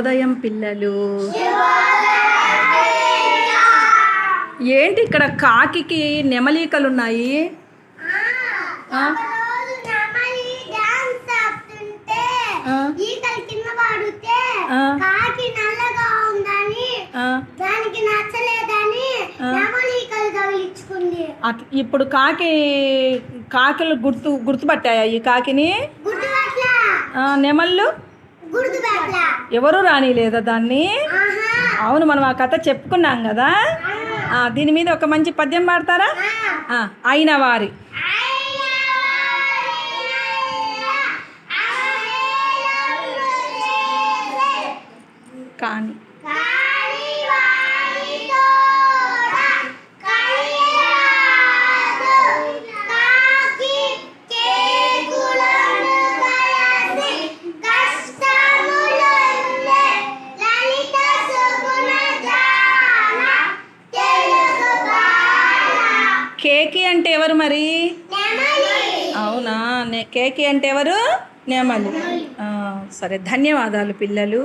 ఉదయం పిల్లలు. ఏంటి ఇక్కడ కాకికి నెమలికలు ఉన్నాయి? ఇప్పుడు కాకిలు గుర్తుపట్టాయా ఈ కాకిని? నెమళ్ళు ఎవరు రానిలేదా దాన్ని? అవును, మనం ఆ కథ చెప్పుకున్నాం కదా. దీని మీద ఒక మంచి పద్యం పాడతారా? అయిన వారి కానీ కేకి అంటే ఎవరు మరి? అవునా, కేకి అంటే ఎవరు? నెమలి. సరే, ధన్యవాదాలు పిల్లలు.